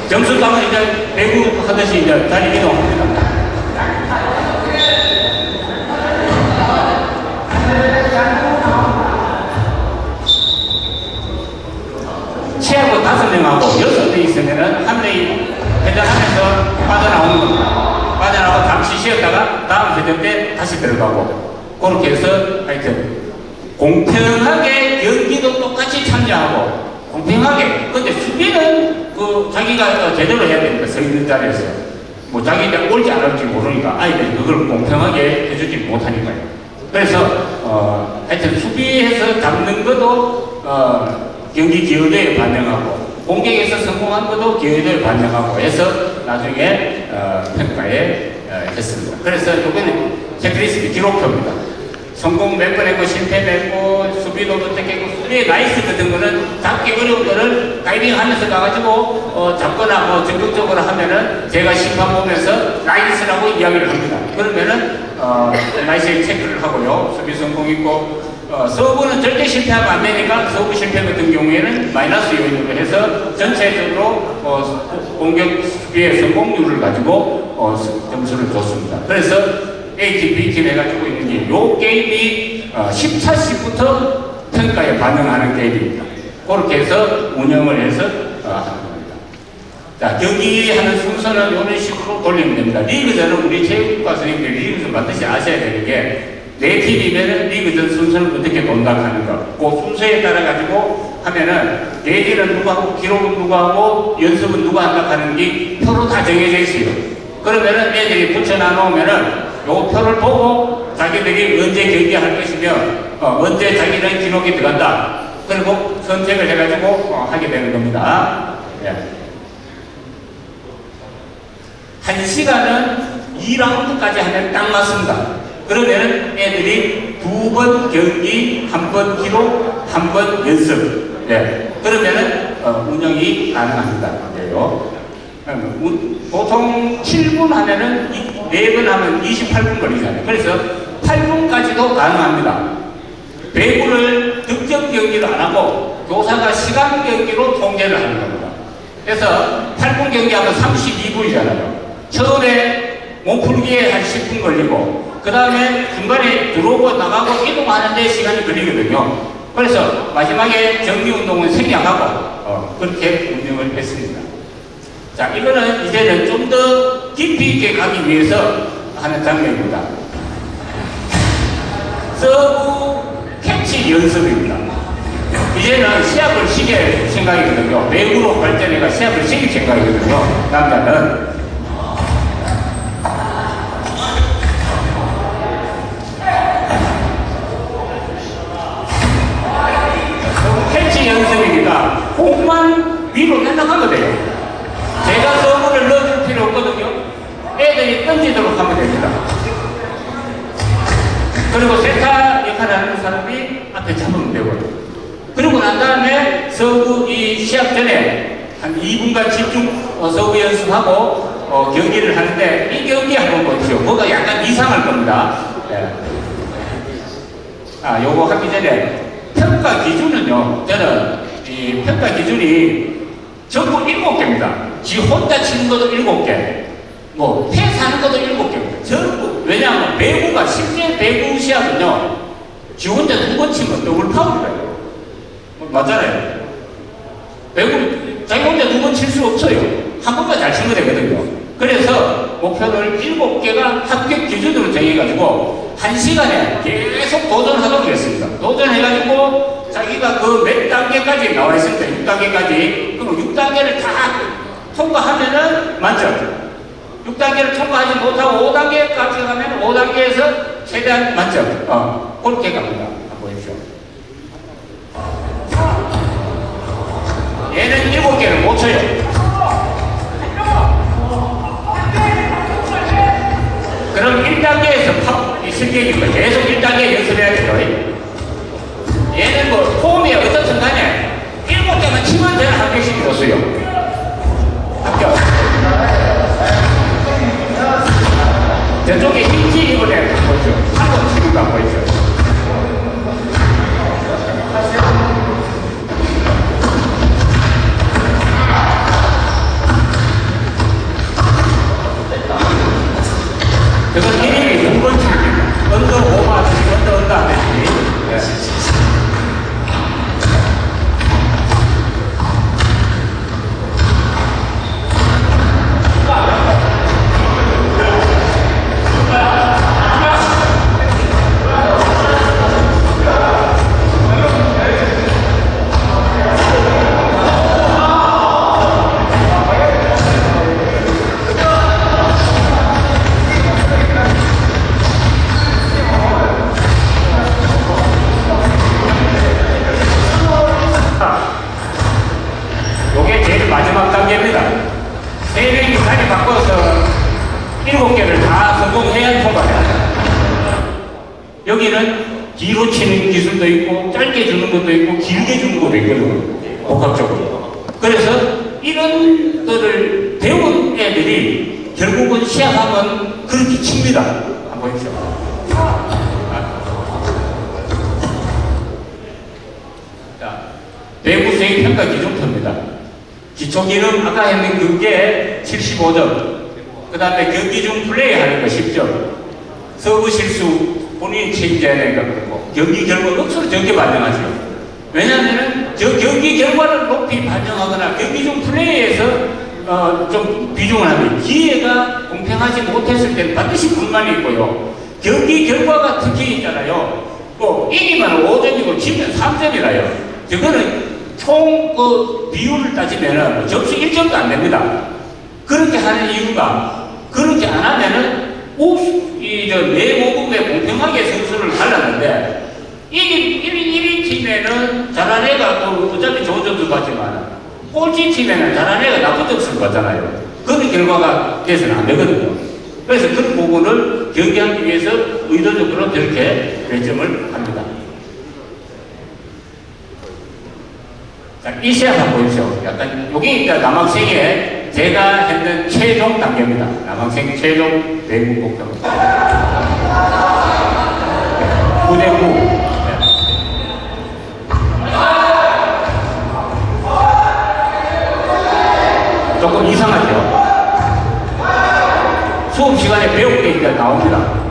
점수 가면 이제 배구 하듯이 이제 자리 이동합니다. 잠시 쉬었다가 다음 회전 때 다시 들어가고 그렇게 해서 하여튼 공평하게 경기도 똑같이 참여하고 공평하게. 근데 수비는 그 자기가 제대로 해야 되니까 서 있는 자리에서 뭐 자기가 올지 안 올지 모르니까 아이들이 그걸 공평하게 해주지 못하니까요. 그래서 하여튼 수비해서 잡는 것도 경기 기여도에 반영하고 공격에서 성공한 것도 기여도에 반영하고 해서 나중에 평가에 했습니다. 그래서 이거는 체크리스트 기록표입니다. 성공 몇 번 했고 실패 몇 번, 수비도 어떻게 했고, 수비의 나이스 같은 거는 잡기 어려운 거를 가이딩 하면서 가가지고 잡거나 뭐 적극적으로 하면은 제가 심판 보면서 나이스라고 이야기를 합니다. 그러면은 나이스에 체크를 하고요. 수비 성공 있고 서브는 절대 실패하면 안 되니까 서브 실패 같은 경우에는 마이너스 요인으로 해서 전체적으로 공격 수비의 성공률을 가지고 점수를 줬습니다. 그래서 A팀, B팀 해가지고 있는 게 요 게임이 10차씩부터 평가에 반영하는 게임입니다. 그렇게 해서 운영을 해서 하는 겁니다. 자, 경기하는 순서는 이런 식으로 돌리면 됩니다. 리그전은 우리 체육과 선생님들이 리그전 반드시 아셔야 되는 게 네 팀이면 리그전 순서는 어떻게 논다하는 거. 그 순서에 따라 가지고 하면은 대회는 누가 하고 기록은 누가 하고 연습은 누가 한다 하는 게 표로 다 정해져 있어요. 그러면은 애들이 붙여놔 놓으면은 요 표를 보고 자기들이 언제 경기할 것이며 언제 자기는 기록이 들어간다. 그리고 선택을 해가지고 하게 되는 겁니다. 예. 1시간은 2라운드까지 하면 딱 맞습니다. 그러면 애들이 2번 경기, 1번 기록, 1번 연습. 예. 그러면은 운영이 가능합니다. 그래요. 보통 7분 하면은 4번 하면 28분 걸리잖아요. 그래서 8분까지도 가능합니다. 배구를 득점 경기로 안 하고 교사가 시간 경기로 통제를 하는 겁니다. 그래서 8분 경기하면 32분이잖아요. 처음에 몸풀기에 한 10분 걸리고 그 다음에 중간에 들어오고 나가고 이동하는데 시간이 걸리거든요. 그래서 마지막에 정기운동은 생략하고 그렇게 운영을 했습니다. 자, 이거는 이제는 좀 더 깊이 있게 가기 위해서 하는 장면입니다. 서브 캐치 연습입니다. 이제는 시합을 시킬 생각이거든요. 배구로 발전해가 시합을 시킬 생각이거든요. 남자는. 캐치 연습이니까 공만 위로 날아가면 돼요. 제가 서브를 넣어줄 필요 없거든요. 애들이 던지도록 하면 됩니다. 그리고 세타 역할을 하는 사람이 앞에 잡으면 되고요. 그리고 난 다음에 서브 이 시합 전에 한 2분간 집중 서브 연습하고 경기를 하는데 이 경기 한번 보십시오. 뭐가 약간 이상할 겁니다. 네. 요거 하기 전에 평가 기준은요. 저는 이 평가 기준이 전부 7개입니다. 지 혼자 치는 것도 7개, 뭐 패스하는 것도 7개입니다. 전부. 왜냐하면 배구가 실제 배구 시합은요, 지 혼자 2번 치면 더블 파울이에요. 맞잖아요. 배구 자기 혼자 2번 칠 수 없어요. 한 번만 잘 치면 되거든요. 그래서 목표를 7개가 합격 기준으로 정해가지고 1시간에 계속 도전하도록 했습니다. 도전해가지고 자기가 그 몇 단계까지 나와 있습니다. 6단계까지. 그럼 6단계를 다 통과하면은 만점. 6단계를 통과하지 못하고 5단계까지 가면 5단계에서 최대한 만점. 그렇게 갑니다. 한번 보십시오. 얘는 7개를 못 쳐요. 그럼 1단계에서 이 승객이니까 계속 1단계 연습해야 돼요. 얘는 뭐 폼이 어떻든 간에 7개만 치면 저는 합격시키 줬어요. 합격. 저쪽에 힌지 이번에 보이죠? 한번 치는 거 안 보이죠? 그건 1인이 6번 치는 겁니다. 언더 5마 치고 언더 여기는 뒤로 치는 기술도 있고 짧게 주는 것도 있고 길게 주는 것도 있거든요. 복합적으로. 그래서 이런 거를 배운 애들이 결국은 시합하면 그렇게 칩니다. 한번 보십시오. 자, 배구 수행 평가 기준표입니다. 기초기능 아까 했는 그게 75점. 그 다음에 경기 중 플레이 하는 거 10점. 서브 실수 본인이 책임져야 되니까 그렇고 경기 결과 억수로 적게 반영하죠. 왜냐하면 저 경기 결과를 높이 반영하거나 경기 중 플레이에서 좀 비중을 하면 기회가 공평하지 못했을 때는 반드시 불만이 있고요. 경기 결과가 특히 있잖아요. 뭐 이기면 5점이고 지면 3점이라요. 저거는 총 그 비율을 따지면 점수 1점도 안 됩니다. 그렇게 하는 이유가 그렇게 안 하면은 내 모금에 공평하게 선수를 갈랐는데 1위 팀에는 잘한 애가 또 어차피 좋은 점수 받지만 꼴찌 팀에는 잘한 애가 나쁜 점수를 받잖아요. 그런 결과가 돼서는 안 되거든요. 그래서 그런 부분을 경기하기 위해서 의도적으로 그렇게 배점을 합니다. 자, 이 시합 한번 보십시오. 약간 여기 이제 남학생의 제가 했는 최종 단계입니다. 남학생 최종 배구 목표. 9대9. 조금 이상하죠? 수업 시간에 배울 게 이제 나옵니다.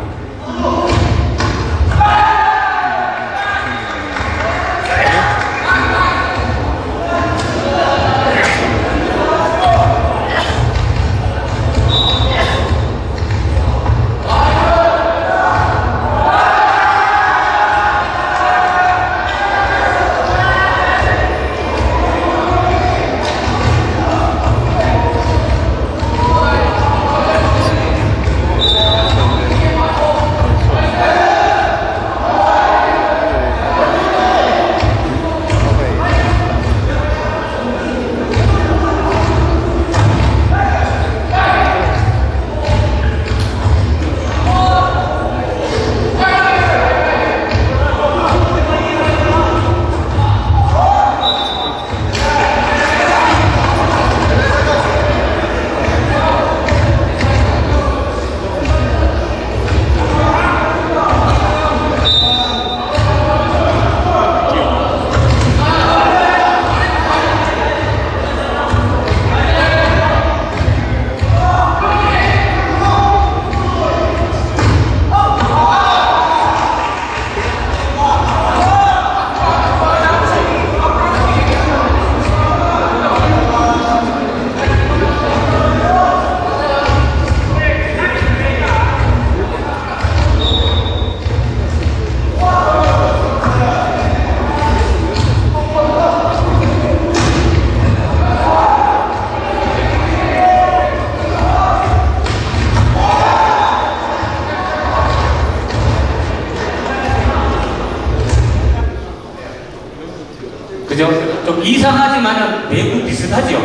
그죠? 좀 이상하지만 매우 비슷하죠?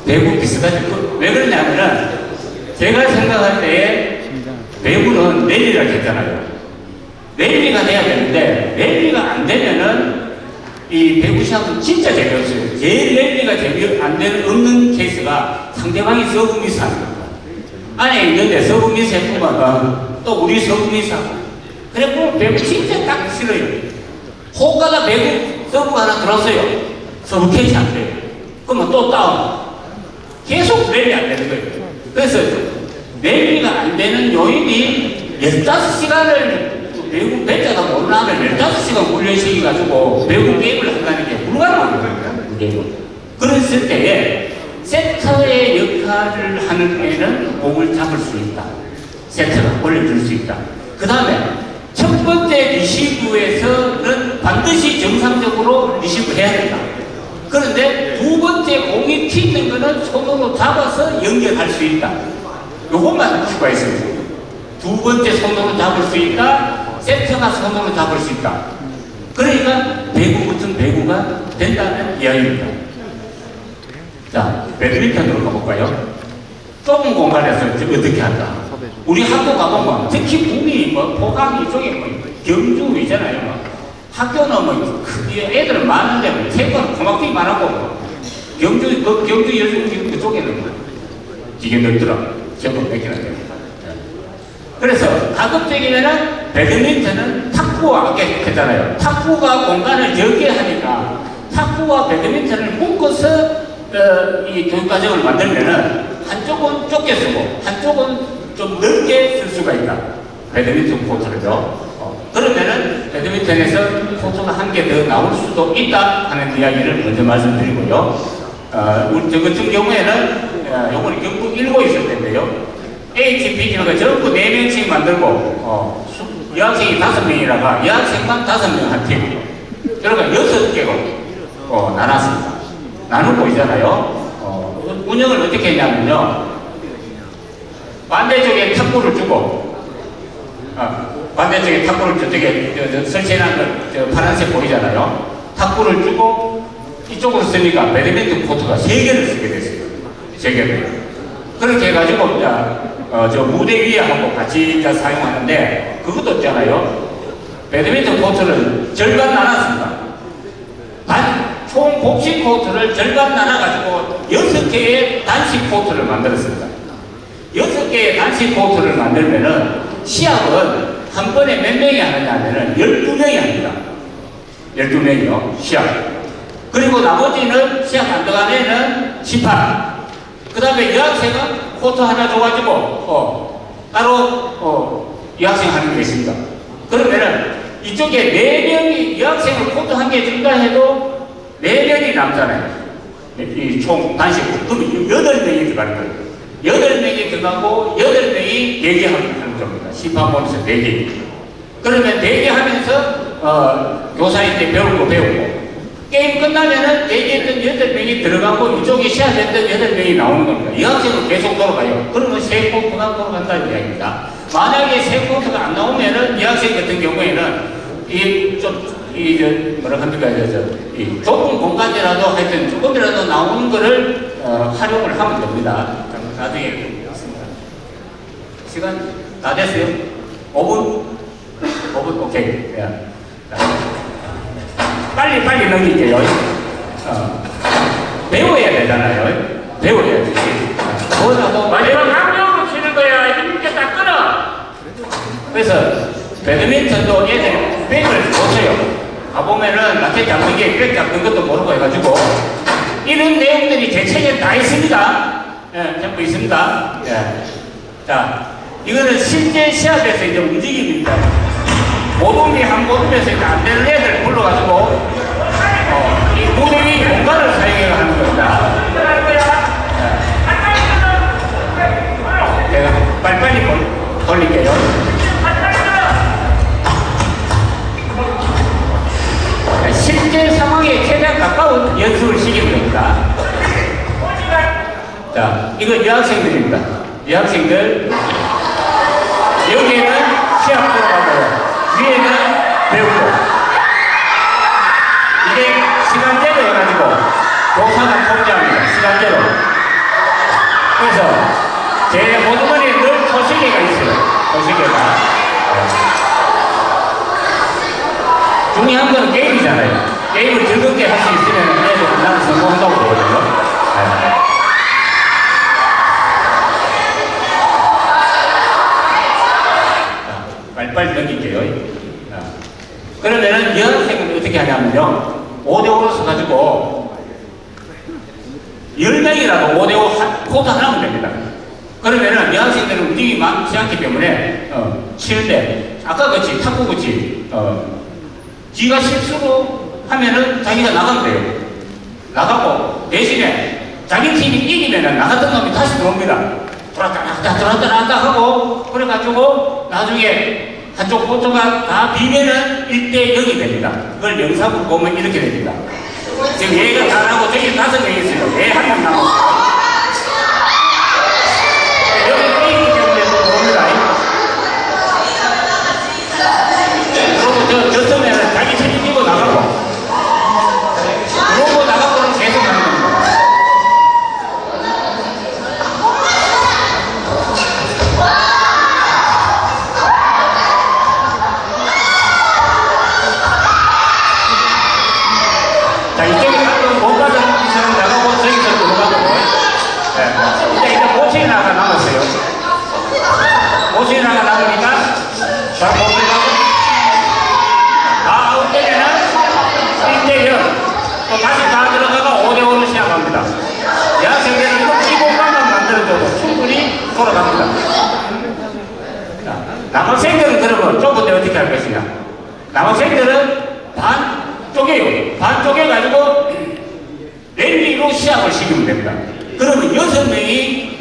매우 비슷하죠? 왜 그러냐면은 제가 생각할 때에 배구는 랠리라고 했잖아요. 랠리가 돼야 되는데 랠리가 안 되면은 이 배구 시합은 진짜 재미없어요. 제일 랠리가 없는 케이스가 상대방이 서브 미스하는 겁니다. 안에 있는데 서브 미스 했구만 또 우리 서브 미스하고 그래고 배구 진짜 딱 싫어요. 호가다 배구 서브가 하나 들어왔어요. 서브 캐치 안 돼요. 그러면 또 다운. 계속 랠리 안 되는 거예요. 그래서 랠리가 안 되는 요인이 15시간을 배구 배자가 몰라하면 15시간 훈련시켜가지고 배구 게임을 한다는 게 불가능합니다. 그랬을 때에 세터의 역할을 하는 애는 공을 잡을 수 있다. 세터가 올려줄 수 있다. 그 다음에 첫 번째 리시브에서는 반드시 정상적으로 리시브 해야 된다. 그런데 두 번째 공이 튀는 거는 손으로 잡아서 연결할 수 있다. 요것만 추가했습니다. 두 번째 손으로 잡을 수 있다. 세터가 손으로 잡을 수 있다. 그러니까 배구 같은 배구가 된다는 이야기입니다. 자, 배드민턴으로 가볼까요? 좁은 공간에서 어떻게 한다? 우리 학교 가보면 특히 북미, 포항 이쪽에 경주 있잖아요. 학교는 뭐 애들 많은데 뭐 생각은 고맙게 많았고 경주 경주 여중 그쪽에는 되게 넓더라. 전부 몇 개나 돼요. 그래서 가급적이면은 배드민턴은 탁구와 아까 했잖아요. 탁구가 공간을 적게 하니까 탁구와 배드민턴을 묶어서 이 교육과정을 만들면은 한쪽은 좁게 쓰고 한쪽은 좀 넓게 쓸 수가 있다. 배드민턴 코트를요. 그러면은 배드민턴에서 코트가 한 개 더 나올 수도 있다 하는 이야기를 먼저 말씀드리고요. 우리 저 같은 경우에는 요번에 경북 1고 있을 텐데요. A, B, B가 전부 4명씩 만들고 여학생이 5명이라가 여학생만 5명 한 팀. 그러니까 6개로 나눴습니다. 나누고 있잖아요. 운영을 어떻게 했냐면요. 반대쪽에 탁구를 주고 반대쪽에 탁구를 저쪽에 설치해놓은 저 파란색 보이잖아요. 탁구를 주고 이쪽으로 쓰니까 배드민턴 코트가 3개를 쓰게 됐어요. 3개를. 그렇게 해가지고 저 무대 위에 하고 같이 이제 사용하는데 그것도 있잖아요. 배드민턴 코트를 절반 나눴습니다. 총 복식 코트를 절반 나눠가지고 6개의 단식 코트를 만들었습니다. 6개의 단식 코트를 만들면은 시합은 한 번에 몇 명이 하느냐면은 12명이 합니다. 12명이요. 시합. 그리고 나머지는 시합 안 들어간 애는 심판. 그 다음에 여학생은 코트 하나 줘가지고 따로 여학생 하는 게 있습니다. 그러면은 이쪽에 4명이 여학생을 코트 한 개 준다 해도 4명이 남잖아요. 이 총 단식. 그럼 8명이 들어가는 거예요. 8명이 들어가고 8명이 대기하는 겁니다. 심판본에서 4개. 그러면 4개 하면서 교사인데 배울 거 배우고 게임 끝나면은 대기했던 8명이 들어가고 이쪽에 시합했던 8명이 나오는 겁니다. 이 학생은 계속 돌아가요. 그러면 3코트가 돌아간다는 이야기입니다. 만약에 3코트가 안 나오면은 이 학생 같은 경우에는 뭐라 합니까, 이 좁은 공간이라도 하여튼 조금이라도 나오는 거를 활용을 하면 됩니다. 나중에 있습니다. 시간 다 됐어요? 5분? 5분? 오케이. 예. 빨리 넘길게요. 배워야 되잖아요. 배워야 되지. 마지막 강력으로 치는 거야. 이렇게 딱 끊어. 그래서 배드민턴도 얘들 백을 못 쳐요. 가보면은 라켓 잡는 게 백 잡는 것도 모르고 해가지고 이런 내용들이 제 책에 다 있습니다. 예, 전부 있습니다. 예. 자, 이거는 실제 시합에서 이제 움직입니다. 모둠이 한 모둠에서 이제 안 되는 애들 불러가지고 이 무대 위 공간을 사용해 하는 겁니다. 제가 빨리빨리 돌릴게요. 실제 상황에 최대한 가까운 연습을 시키는 겁니다. 자, 이거 여학생들입니다. 여학생들 여기에는 시합 들어가고요. 위에는 배우고 이게 시간제로 해가지고 교사가 통제합니다. 시간제로. 그래서 제 모두머리에 늘 초시계가 있어요. 초시계가. 중요한 건 게임이잖아요. 게임을 즐겁게 할 수 있으면 애들 나는 성공한다고 보거든요. 빨리 넘길게요. 그러면은 여학생은 어떻게 하냐면요. 5대5로 써가지고 10명이라도 5대5 코트 하나면 됩니다. 그러면은 여학생들은 움직임이 많지 않기 때문에 치는데 아까 같이 탁구 같이 지가 실수로 하면은 자기가 나가면 돼요. 나가고 대신에 자기 팀이 이기면은 나갔던 놈이 다시 들어옵니다. 들어왔다 하고 그래가지고 나중에 한쪽 코트가 다 비면은 1대 0이 됩니다. 그걸 영상으로 보면 이렇게 됩니다. 지금 얘가 잘하고 저기 5명이 있어요. 얘 한 명 남았어요. 여기 게임이기 때문에 들어옵니다. 그리고 저 서면은 자기 책임지고 나가고 그러고 나가고는 계속 하는 겁니다. 남학생들은 그러면 좁은 데 어떻게 할 것이냐? 남학생들은 반 쪼개요. 반 쪼개가지고 랠리로 시합을 시키면 됩니다. 그러면 6명이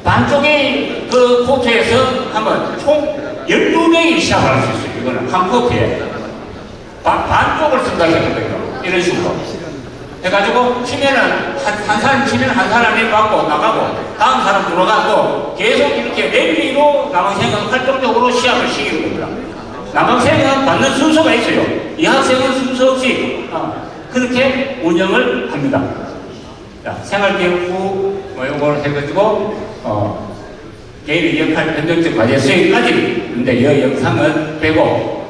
반쪽의 그 코트에서 하면 총 12명이 시합을 할 수 있어요. 이거는 한 코트에. 반쪽을 생각했거든요. 이런 식으로. 해가지고 치면은 한 사람 치면 한 사람이 받고 나가고 다음 사람 들어가고 계속 이렇게 랠리로 남학생은 활동적으로 시합을 시키는 겁니다. 남학생은 받는 순서가 있어요. 이 학생은 순서 없이 그렇게 운영을 합니다. 자, 생활기록부 뭐 이걸 해가지고 개인의 역할 변경적 과제 수행까지. 근데 이 영상은 빼고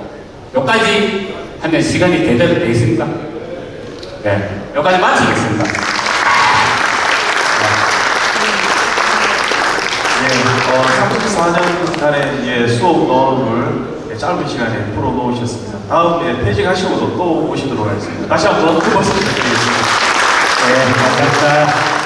여기까지 하면 시간이 제대로 되어 있습니까? 네, 여기까지 마치겠습니다. 네, 34년간의 수업 너를 짧은 시간에 풀어놓으셨습니다. 다음에 퇴직하시고도 또 오시도록 하겠습니다. 다시 한번 큰 박수 부탁드리겠습니다. 네, 감사합니다.